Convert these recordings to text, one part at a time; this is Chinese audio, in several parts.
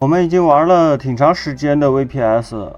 我们已经玩了挺长时间的 VPS，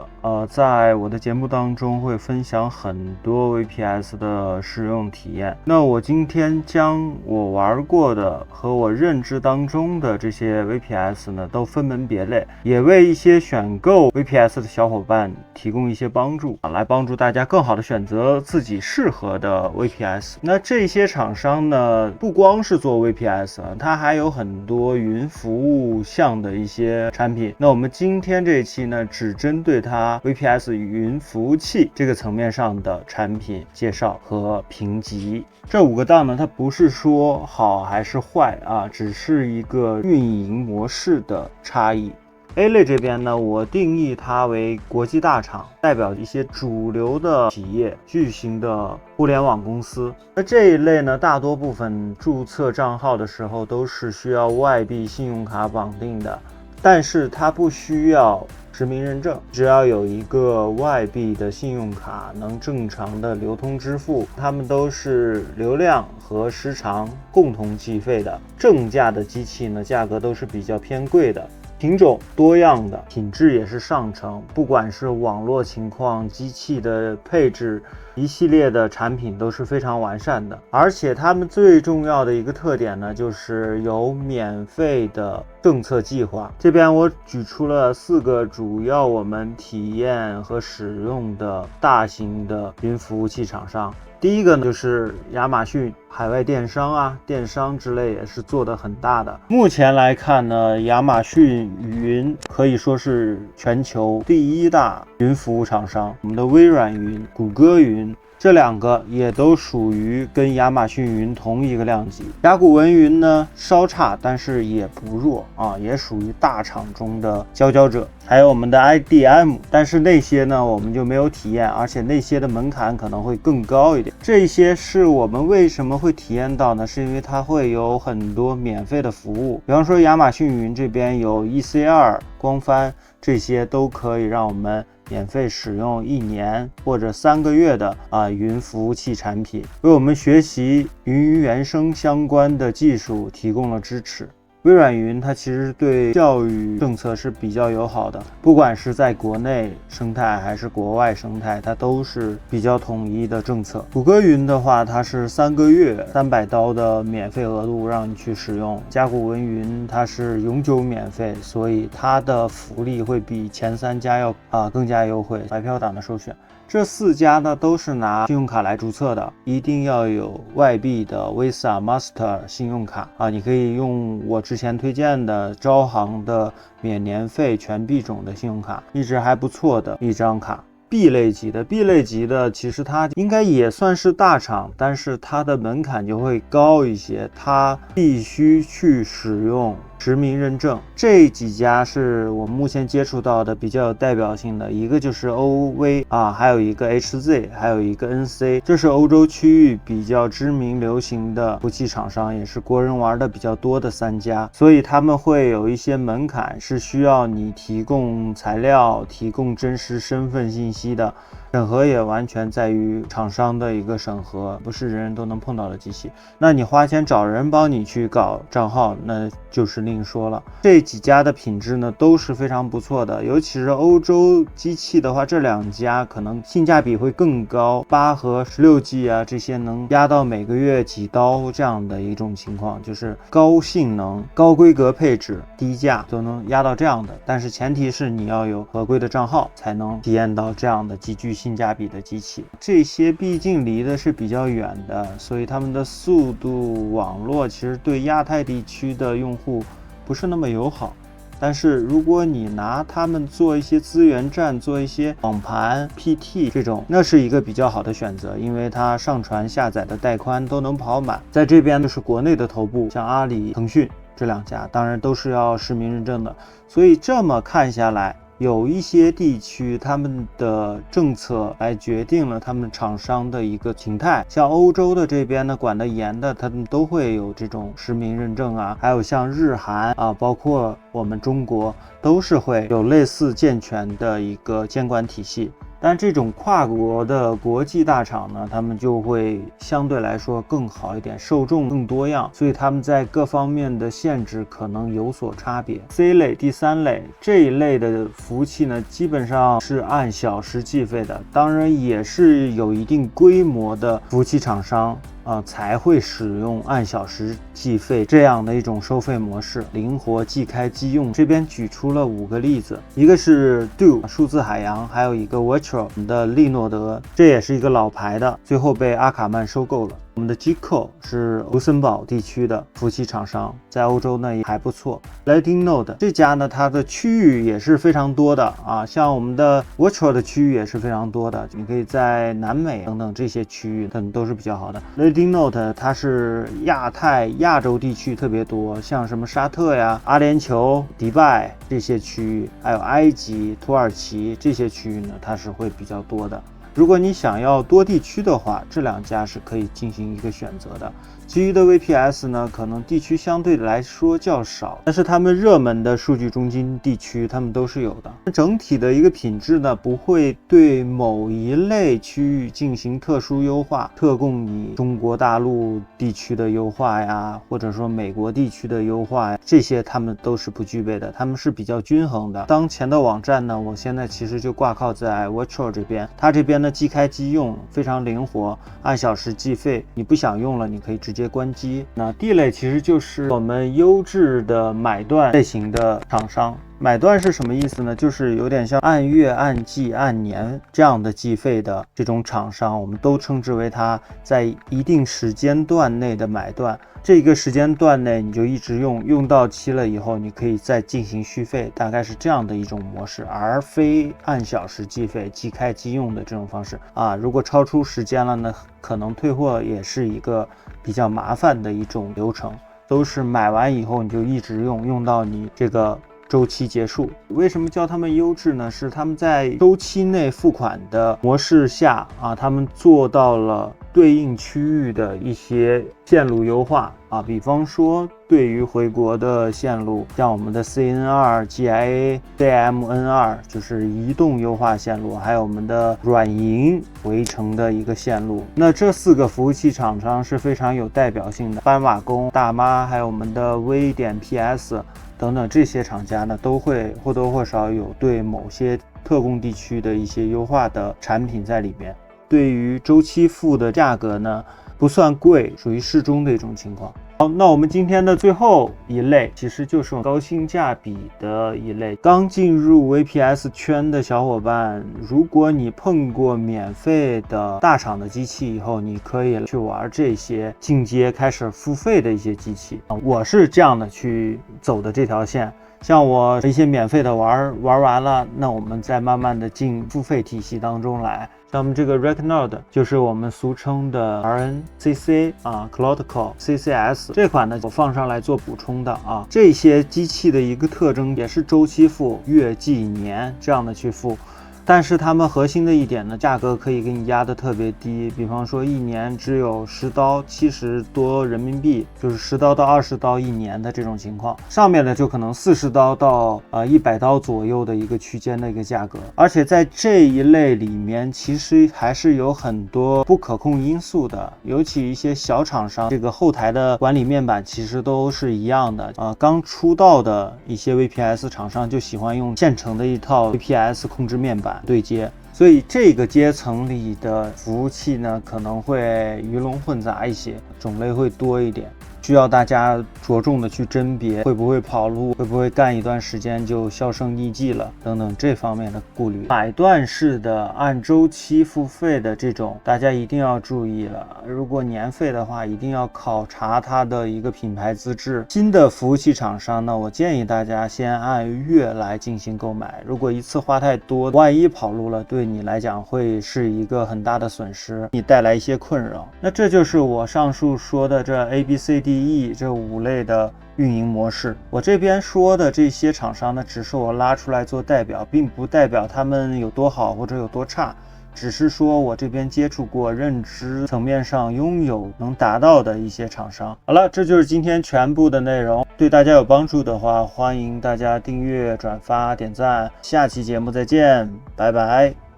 在我的节目当中会分享很多 VPS 的使用体验。那我今天将我玩过的和我认知当中的这些 VPS 呢，都分门别类，也为一些选购 VPS 的小伙伴提供一些帮助，来帮助大家更好的选择自己适合的 VPS。那这些厂商呢，不光是做 VPS，它还有很多云服务项的一些产品。那我们今天这一期呢，只针对它 VPS 云服务器这个层面上的产品介绍和评级。这5个档呢，它不是说好还是坏啊，只是一个运营模式的差异。A 类这边呢，我定义它为国际大厂，代表一些主流的企业、巨型的互联网公司。那这一类呢，大多部分注册账号的时候都是需要外币信用卡绑定的，但是它不需要实名认证，只要有一个外币的信用卡能正常的流通支付，它们都是流量和时长共同计费的。正价的机器呢，价格都是比较偏贵的。品种多样的，品质也是上乘，不管是网络情况、机器的配置，一系列的产品都是非常完善的。而且他们最重要的一个特点呢，就是有免费的政策计划。这边我举出了4个主要我们体验和使用的大型的云服务器厂商。第一个呢，就是亚马逊，海外电商电商之类也是做得很大的。目前来看呢，亚马逊云可以说是全球第1大云服务厂商。我们的微软云、谷歌云，这2个也都属于跟亚马逊云同一个量级。甲骨文云呢稍差，但是也不弱也属于大厂中的佼佼者。还有我们的 IDM， 但是那些呢我们就没有体验，而且那些的门槛可能会更高一点。这些是我们为什么会体验到呢？是因为它会有很多免费的服务，比方说亚马逊云这边有 EC2、光帆，这些都可以让我们免费使用1年或者3个月的云服务器产品，为我们学习云原生相关的技术提供了支持。微软云它其实对教育政策是比较友好的，不管是在国内生态还是国外生态，它都是比较统一的政策。谷歌云的话，它是3个月300刀的免费额度让你去使用。甲骨文云它是永久免费，所以它的福利会比前3家要更加优惠，白嫖党的首选。这4家呢都是拿信用卡来注册的，一定要有外币的 Visa、Master 信用卡你可以用我之前推荐的招行的免年费全币种的信用卡，一直还不错的一张卡。B 类级的其实它应该也算是大厂，但是它的门槛就会高一些，它必须去使用实名认证。这几家是我目前接触到的比较有代表性的，一个就是 OV 还有一个 HZ， 还有一个 NC， 这是欧洲区域比较知名流行的服务器厂商，也是国人玩的比较多的3家，所以他们会有一些门槛，是需要你提供材料、提供真实身份信息的。审核也完全在于厂商的一个审核，不是人人都能碰到的机器。那你花钱找人帮你去搞账号，那就是另说了。这几家的品质呢都是非常不错的，尤其是欧洲机器的话，这2家可能性价比会更高，8和16G 这些能压到每个月几刀这样的一种情况，就是高性能、高规格配置、低价都能压到这样的。但是前提是你要有合规的账号，才能体验到这样的极具性价比的机器。这些毕竟离的是比较远的，所以他们的速度网络其实对亚太地区的用户不是那么友好。但是如果你拿他们做一些资源站，做一些网盘 PT 这种，那是一个比较好的选择，因为它上传下载的带宽都能跑满。在这边就是国内的头部，像阿里、腾讯这2家，当然都是要实名认证的。所以这么看下来，有一些地区他们的政策来决定了他们厂商的一个形态，像欧洲的这边呢管得严的，他们都会有这种实名认证还有像日韩包括我们中国都是会有类似健全的一个监管体系。但这种跨国的国际大厂呢，他们就会相对来说更好一点，受众更多样，所以他们在各方面的限制可能有所差别。C 类、第三类这一类的服务器呢，基本上是按小时计费的，当然也是有一定规模的服务器厂商才会使用按小时计费这样的一种收费模式，灵活即开即用。这边举出了5个例子，一个是 Do 数字海洋，还有一个 Virtual 的利诺德，这也是一个老牌的，最后被阿卡曼收购了。我们的 G-Co 是卢森堡地区的服务器厂商，在欧洲呢也还不错。Lightning Node 这家呢，它的区域也是非常多的像我们的 Virtual 的区域也是非常多的，你可以在南美等等这些区域都是比较好的。Lightning Node 它是亚洲地区特别多，像什么沙特呀、阿联酋、迪拜这些区域，还有埃及、土耳其这些区域呢，它是会比较多的。如果你想要多地区的话，这2家是可以进行一个选择的。其余的 VPS 呢，可能地区相对来说较少，但是他们热门的数据中心地区他们都是有的。整体的一个品质呢，不会对某一类区域进行特殊优化，特供你中国大陆地区的优化呀，或者说美国地区的优化呀，这些他们都是不具备的，他们是比较均衡的。当前的网站呢，我现在其实就挂靠在 Virtual 这边，它这边呢即开即用，非常灵活，按小时计费，你不想用了，你可以直接关机。那 D 类其实就是我们优质的买断类型的厂商。买断是什么意思呢？就是有点像按月、按季、按年这样的计费的这种厂商，我们都称之为它在一定时间段内的买断。这个时间段内你就一直用到期了以后，你可以再进行续费，大概是这样的一种模式，而非按小时计费、即开即用的这种方式如果超出时间了呢，可能退货也是一个比较麻烦的一种流程，都是买完以后你就一直用到你这个周期结束。为什么叫他们优质呢？是他们在周期内付款的模式下他们做到了对应区域的一些线路优化比方说对于回国的线路，像我们的 CN2、GIA、CMN2 就是移动优化线路，还有我们的软银围城的一个线路。那这4个服务器厂商是非常有代表性的，斑马工、大妈，还有我们的V.PS等等这些厂家呢，都会或多或少有对某些特供地区的一些优化的产品在里面。对于周期付的价格呢，不算贵，属于适中的一种情况。好，那我们今天的最后一类其实就是高性价比的一类。刚进入 VPS 圈的小伙伴，如果你碰过免费的大厂的机器以后，你可以去玩这些进阶开始付费的一些机器我是这样的去走的这条线。像我一些免费的玩完了，那我们再慢慢的进付费体系当中来。像我们这个 Recnode 就是我们俗称的 RNCC Cloudco CCS 这款呢，我放上来做补充的这些机器的一个特征也是周期付，月季年这样的去付。但是他们核心的一点呢，价格可以给你压得特别低，比方说一年只有10刀70多人民币，就是10刀到20刀一年的这种情况，上面呢就可能40刀到100刀左右的一个区间的一个价格。而且在这一类里面，其实还是有很多不可控因素的，尤其一些小厂商，这个后台的管理面板其实都是一样的刚出道的一些 VPS 厂商就喜欢用现成的一套 VPS 控制面板对接，所以这个阶层里的服务器呢，可能会鱼龙混杂一些，种类会多一点，需要大家着重的去甄别，会不会跑路，会不会干一段时间就销声匿迹了等等这方面的顾虑。买断式的按周期付费的这种，大家一定要注意了，如果年费的话，一定要考察它的一个品牌资质。新的服务器厂商呢，我建议大家先按月来进行购买，如果一次花太多，万一跑路了，对你来讲会是一个很大的损失，你带来一些困扰。那这就是我上述说的这 ABCDE 这5类的运营模式。我这边说的这些厂商呢，只是我拉出来做代表，并不代表他们有多好或者有多差，只是说我这边接触过，认知层面上拥有能达到的一些厂商。好了，这就是今天全部的内容，对大家有帮助的话，欢迎大家订阅、转发、点赞。下期节目再见，拜拜。